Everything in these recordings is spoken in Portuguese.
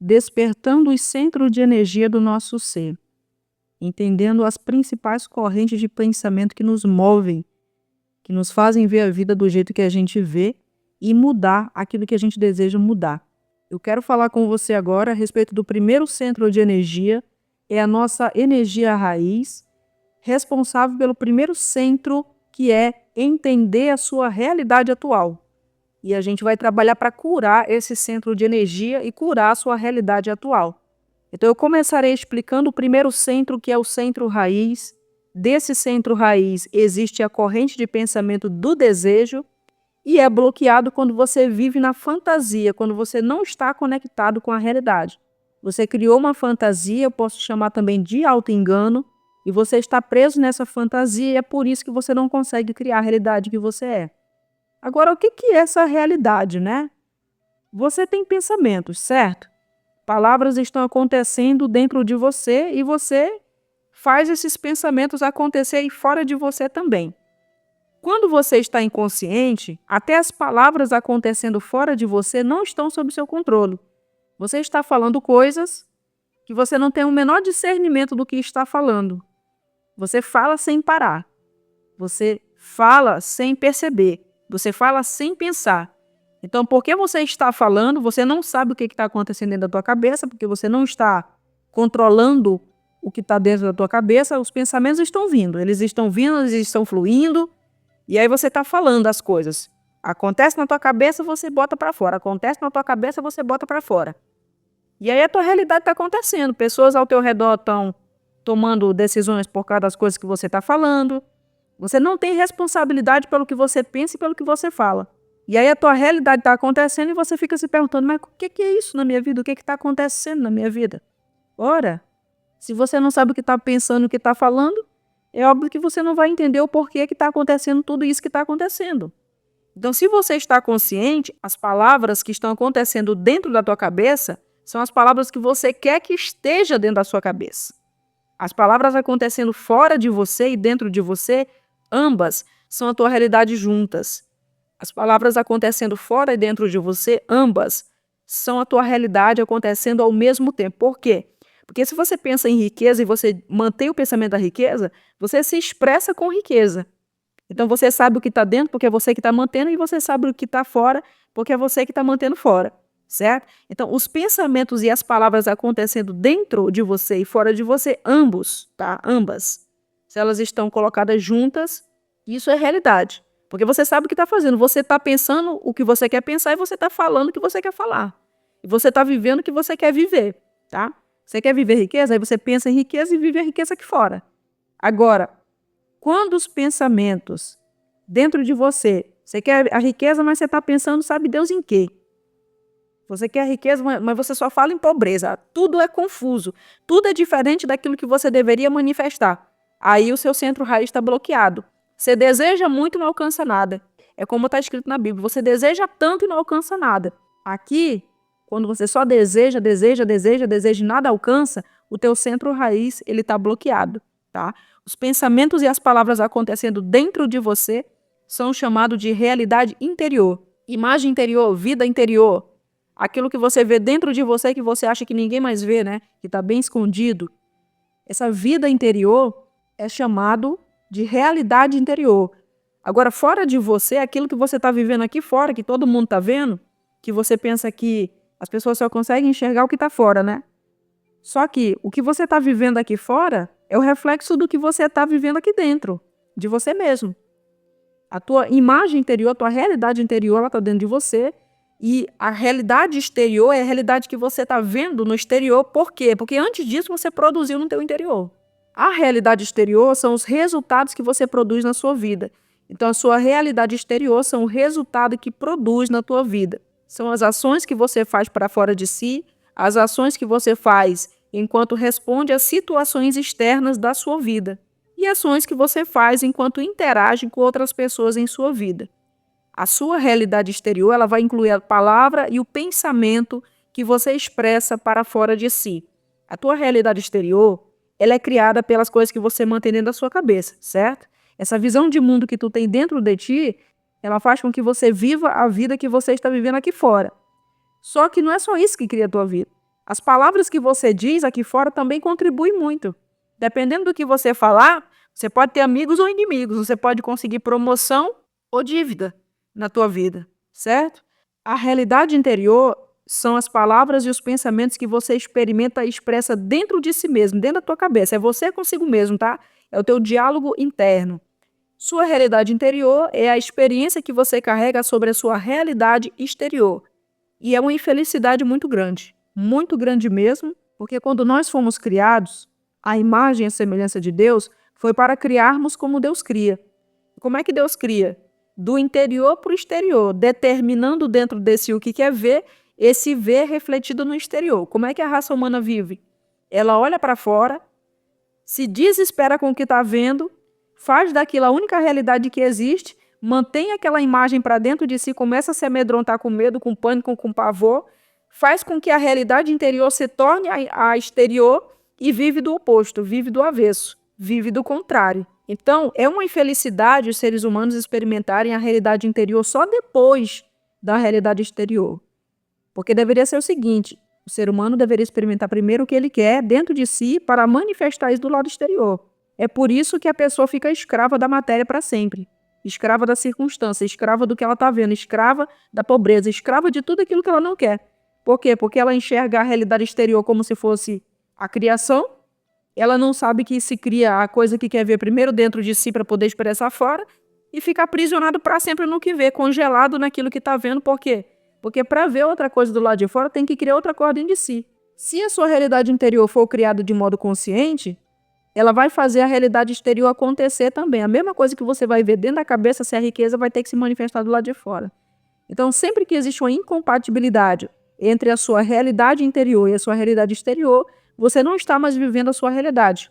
despertando os centros de energia do nosso ser, entendendo as principais correntes de pensamento que nos movem, que nos fazem ver a vida do jeito que a gente vê e mudar aquilo que a gente deseja mudar. Eu quero falar com você agora a respeito do primeiro centro de energia, é a nossa energia raiz, responsável pelo primeiro centro, que é entender a sua realidade atual. E a gente vai trabalhar para curar esse centro de energia e curar a sua realidade atual. Então eu começarei explicando o primeiro centro, que é o centro raiz. Desse centro raiz existe a corrente de pensamento do desejo e é bloqueado quando você vive na fantasia, quando você não está conectado com a realidade. Você criou uma fantasia, eu posso chamar também de auto-engano, e você está preso nessa fantasia e é por isso que você não consegue criar a realidade que você é. Agora, o que é essa realidade, né? Você tem pensamentos, certo? Palavras estão acontecendo dentro de você e você faz esses pensamentos acontecerem fora de você também. Quando você está inconsciente, até as palavras acontecendo fora de você não estão sob seu controle. Você está falando coisas que você não tem o menor discernimento do que está falando. Você fala sem parar. Você fala sem perceber. Você fala sem pensar. Então, porque você está falando, você não sabe o que está acontecendo dentro da tua cabeça, porque você não está controlando o que está dentro da tua cabeça, os pensamentos estão vindo, eles estão fluindo, e aí você está falando as coisas. Acontece na tua cabeça, você bota para fora. Acontece na tua cabeça, você bota para fora. E aí a tua realidade está acontecendo. Pessoas ao teu redor estão tomando decisões por causa das coisas que você está falando. Você não tem responsabilidade pelo que você pensa e pelo que você fala. E aí a tua realidade está acontecendo e você fica se perguntando, mas o que é isso na minha vida? O que está acontecendo na minha vida? Ora, se você não sabe o que está pensando e o que está falando, é óbvio que você não vai entender o porquê que está acontecendo tudo isso que está acontecendo. Então, se você está consciente, as palavras que estão acontecendo dentro da tua cabeça são as palavras que você quer que esteja dentro da sua cabeça. As palavras acontecendo fora de você e dentro de você, ambas são a tua realidade juntas. As palavras acontecendo fora e dentro de você, ambas são a tua realidade acontecendo ao mesmo tempo. Por quê? Porque se você pensa em riqueza e você mantém o pensamento da riqueza, você se expressa com riqueza. Então você sabe o que está dentro porque é você que está mantendo e você sabe o que está fora porque é você que está mantendo fora, certo? Então os pensamentos e as palavras acontecendo dentro de você e fora de você, ambos, tá? Ambas. Se elas estão colocadas juntas, isso é realidade. Porque você sabe o que está fazendo. Você está pensando o que você quer pensar e você está falando o que você quer falar. E você está vivendo o que você quer viver, tá? Você quer viver riqueza? Aí você pensa em riqueza e vive a riqueza aqui fora. Agora, quando os pensamentos dentro de você quer a riqueza, mas você está pensando, sabe Deus em quê? Você quer a riqueza, mas você só fala em pobreza. Tudo é confuso. Tudo é diferente daquilo que você deveria manifestar. Aí o seu centro raiz está bloqueado. Você deseja muito e não alcança nada. É como está escrito na Bíblia. Você deseja tanto e não alcança nada. Aqui, quando você só deseja e nada alcança, o teu centro raiz ele está bloqueado, tá? Os pensamentos e as palavras acontecendo dentro de você são chamados de realidade interior. Imagem interior, vida interior. Aquilo que você vê dentro de você que você acha que ninguém mais vê, né? Que está bem escondido. Essa vida interior é chamado de realidade interior. Agora, fora de você, aquilo que você está vivendo aqui fora, que todo mundo está vendo, que você pensa que as pessoas só conseguem enxergar o que está fora, né? Só que o que você está vivendo aqui fora é o reflexo do que você está vivendo aqui dentro, de você mesmo. A tua imagem interior, a tua realidade interior, ela está dentro de você. E a realidade exterior é a realidade que você está vendo no exterior. Por quê? Porque antes disso você produziu no teu interior. A realidade exterior são os resultados que você produz na sua vida. Então, a sua realidade exterior são o resultado que produz na tua vida. São as ações que você faz para fora de si, as ações que você faz enquanto responde às situações externas da sua vida e ações que você faz enquanto interage com outras pessoas em sua vida. A sua realidade exterior ela vai incluir a palavra e o pensamento que você expressa para fora de si. A tua realidade exterior ela é criada pelas coisas que você mantém dentro da sua cabeça, certo? Essa visão de mundo que tu tem dentro de ti, ela faz com que você viva a vida que você está vivendo aqui fora. Só que não é só isso que cria a tua vida. As palavras que você diz aqui fora também contribuem muito. Dependendo do que você falar, você pode ter amigos ou inimigos, você pode conseguir promoção ou dívida na tua vida, certo? A realidade interior são as palavras e os pensamentos que você experimenta e expressa dentro de si mesmo, dentro da tua cabeça. É você consigo mesmo, tá? É o teu diálogo interno. Sua realidade interior é a experiência que você carrega sobre a sua realidade exterior. E é uma infelicidade muito grande mesmo, porque quando nós fomos criados, a imagem e a semelhança de Deus foi para criarmos como Deus cria. Como é que Deus cria? Do interior para o exterior, determinando dentro desse o que quer ver, esse ver refletido no exterior. Como é que a raça humana vive? Ela olha para fora, se desespera com o que está vendo, faz daquilo a única realidade que existe, mantém aquela imagem para dentro de si, começa a se amedrontar com medo, com pânico, com pavor, faz com que a realidade interior se torne a exterior e vive do oposto, vive do avesso, vive do contrário. Então, é uma infelicidade os seres humanos experimentarem a realidade interior só depois da realidade exterior. Porque deveria ser o seguinte: o ser humano deveria experimentar primeiro o que ele quer dentro de si para manifestar isso do lado exterior. É por isso que a pessoa fica escrava da matéria para sempre. Escrava da circunstância, escrava do que ela está vendo, escrava da pobreza, escrava de tudo aquilo que ela não quer. Por quê? Porque ela enxerga a realidade exterior como se fosse a criação. Ela não sabe que se cria a coisa que quer ver primeiro dentro de si para poder expressar fora e fica aprisionado para sempre no que vê, congelado naquilo que está vendo. Por quê? Porque para ver outra coisa do lado de fora tem que criar outra coisa dentro de si. Se a sua realidade interior for criada de modo consciente, ela vai fazer a realidade exterior acontecer também. A mesma coisa que você vai ver dentro da cabeça, se é riqueza, vai ter que se manifestar do lado de fora. Então, sempre que existe uma incompatibilidade entre a sua realidade interior e a sua realidade exterior, você não está mais vivendo a sua realidade.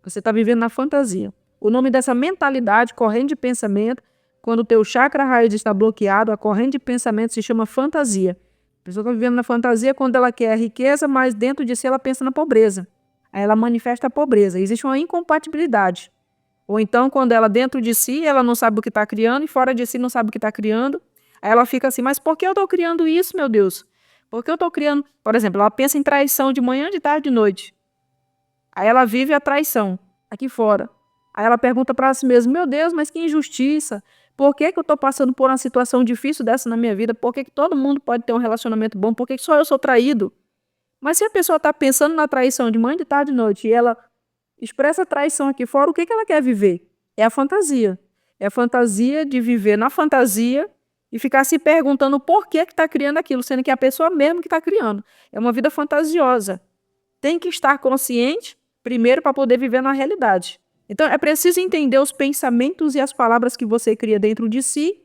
Você está vivendo na fantasia. O nome dessa mentalidade, corrente de pensamento, quando o teu chakra raiz está bloqueado, a corrente de pensamento se chama fantasia. A pessoa está vivendo na fantasia quando ela quer a riqueza, mas dentro de si ela pensa na pobreza. Aí ela manifesta a pobreza. Existe uma incompatibilidade. Ou então, quando ela dentro de si, ela não sabe o que está criando, e fora de si não sabe o que está criando. Aí ela fica assim, mas por que eu estou criando isso, meu Deus? Por que eu estou criando... Por exemplo, ela pensa em traição de manhã, de tarde, de noite. Aí ela vive a traição aqui fora. Aí ela pergunta para si mesma, meu Deus, mas que injustiça. Por que eu estou passando por uma situação difícil dessa na minha vida? Por que todo mundo pode ter um relacionamento bom? Por que só eu sou traído? Mas se a pessoa está pensando na traição de manhã, de tarde, de noite, e ela expressa a traição aqui fora, o que ela quer viver? É a fantasia. É a fantasia de viver na fantasia e ficar se perguntando por que está criando aquilo, sendo que é a pessoa mesmo que está criando. É uma vida fantasiosa. Tem que estar consciente primeiro para poder viver na realidade. Então, é preciso entender os pensamentos e as palavras que você cria dentro de si,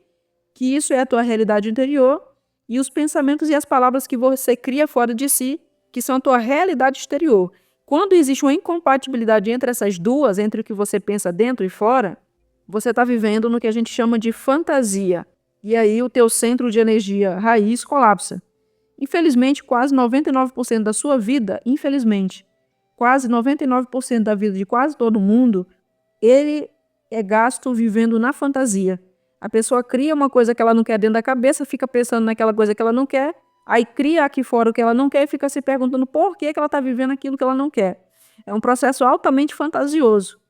que isso é a tua realidade interior, e os pensamentos e as palavras que você cria fora de si, que são a tua realidade exterior. Quando existe uma incompatibilidade entre essas duas, entre o que você pensa dentro e fora, você está vivendo no que a gente chama de fantasia. E aí o teu centro de energia raiz colapsa. Infelizmente, quase 99% da sua vida, quase 99% da vida de quase todo mundo, ele é gasto vivendo na fantasia. A pessoa cria uma coisa que ela não quer dentro da cabeça, fica pensando naquela coisa que ela não quer, aí cria aqui fora o que ela não quer e fica se perguntando por que ela está vivendo aquilo que ela não quer. É um processo altamente fantasioso.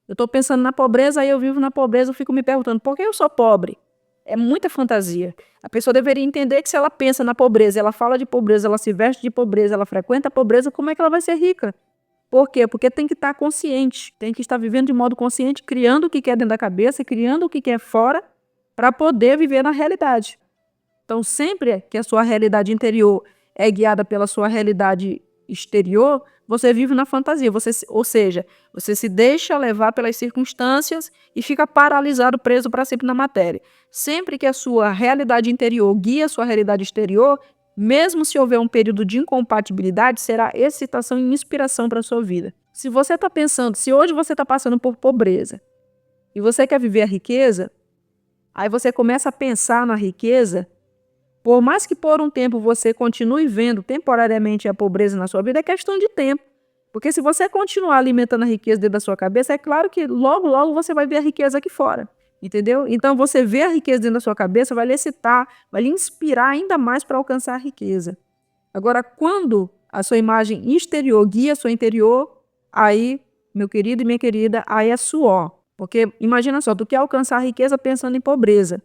Eu estou pensando na pobreza, aí eu vivo na pobreza, eu fico me perguntando por que eu sou pobre? É muita fantasia. A pessoa deveria entender que se ela pensa na pobreza, ela fala de pobreza, ela se veste de pobreza, ela frequenta a pobreza, como é que ela vai ser rica? Por quê? Porque tem que estar consciente, tem que estar vivendo de modo consciente, criando o que quer dentro da cabeça, criando o que quer fora, para poder viver na realidade. Então, sempre que a sua realidade interior é guiada pela sua realidade exterior, você vive na fantasia, ou seja, você se deixa levar pelas circunstâncias e fica paralisado, preso para sempre na matéria. Sempre que a sua realidade interior guia a sua realidade exterior, mesmo se houver um período de incompatibilidade, será excitação e inspiração para a sua vida. Se você está pensando, se hoje você está passando por pobreza e você quer viver a riqueza, aí você começa a pensar na riqueza, por mais que por um tempo você continue vendo temporariamente a pobreza na sua vida, é questão de tempo. Porque se você continuar alimentando a riqueza dentro da sua cabeça, é claro que logo, logo você vai ver a riqueza aqui fora. Entendeu? Então você vê a riqueza dentro da sua cabeça, vai lhe excitar, vai lhe inspirar ainda mais para alcançar a riqueza. Agora, quando a sua imagem exterior guia a sua interior, aí, meu querido e minha querida, aí é suor. Porque imagina só, tu quer alcançar a riqueza pensando em pobreza.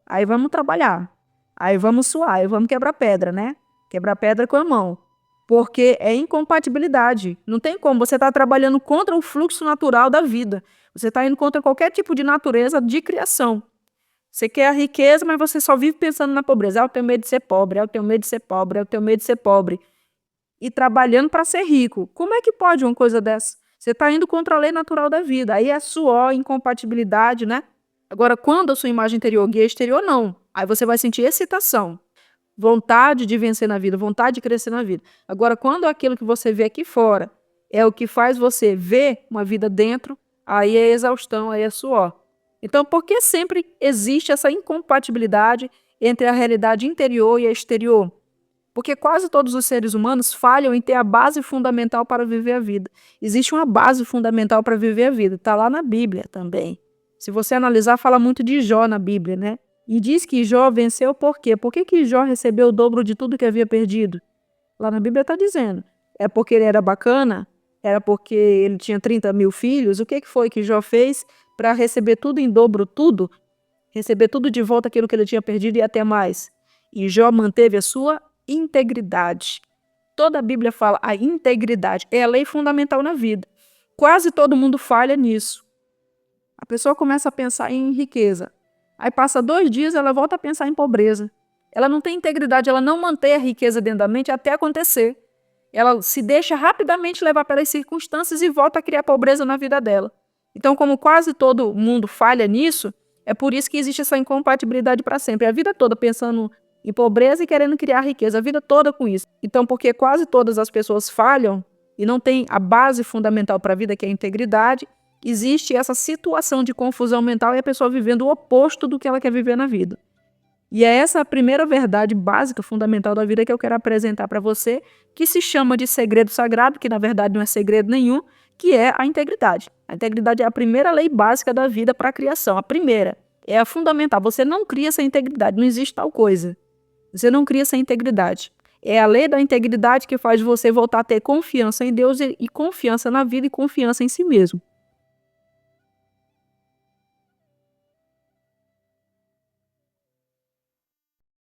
Aí vamos trabalhar. Aí vamos suar, aí vamos quebrar pedra, né? Quebrar pedra com a mão. Porque é incompatibilidade. Não tem como, você está trabalhando contra o fluxo natural da vida. Você está indo contra qualquer tipo de natureza de criação. Você quer a riqueza, mas você só vive pensando na pobreza. Eu tenho medo de ser pobre, eu tenho medo de ser pobre, eu tenho medo de ser pobre. E trabalhando para ser rico. Como é que pode uma coisa dessa? Você está indo contra a lei natural da vida. Aí é suor, incompatibilidade, né? Agora, quando a sua imagem interior guia exterior, não. Aí você vai sentir excitação, vontade de vencer na vida, vontade de crescer na vida. Agora, quando aquilo que você vê aqui fora é o que faz você ver uma vida dentro, aí é exaustão, aí é suor. Então, por que sempre existe essa incompatibilidade entre a realidade interior e a exterior? Porque quase todos os seres humanos falham em ter a base fundamental para viver a vida. Existe uma base fundamental para viver a vida. Está lá na Bíblia também. Se você analisar, fala muito de Jó na Bíblia, né? E diz que Jó venceu por quê? Por que Jó recebeu o dobro de tudo que havia perdido? Lá na Bíblia está dizendo. É porque ele era bacana? Era porque ele tinha 30 mil filhos? O que foi que Jó fez para receber tudo em dobro, tudo? Receber tudo de volta aquilo que ele tinha perdido e até mais. E Jó manteve a sua integridade. Toda a Bíblia fala a integridade. É a lei fundamental na vida. Quase todo mundo falha nisso. A pessoa começa a pensar em riqueza. Aí passa 2 dias, ela volta a pensar em pobreza. Ela não tem integridade, ela não mantém a riqueza dentro da mente até acontecer. Ela se deixa rapidamente levar pelas circunstâncias e volta a criar pobreza na vida dela. Então, como quase todo mundo falha nisso, é por isso que existe essa incompatibilidade para sempre. A vida toda pensando em pobreza e querendo criar riqueza, a vida toda com isso. Então, porque quase todas as pessoas falham e não tem a base fundamental para a vida, que é a integridade, existe essa situação de confusão mental e a pessoa vivendo o oposto do que ela quer viver na vida. E é essa a primeira verdade básica, fundamental da vida que eu quero apresentar para você, que se chama de segredo sagrado, que na verdade não é segredo nenhum, que é a integridade. A integridade é a primeira lei básica da vida para a criação, a primeira. É a fundamental. Você não cria essa integridade, não existe tal coisa. Você não cria essa integridade. É a lei da integridade que faz você voltar a ter confiança em Deus e confiança na vida e confiança em si mesmo.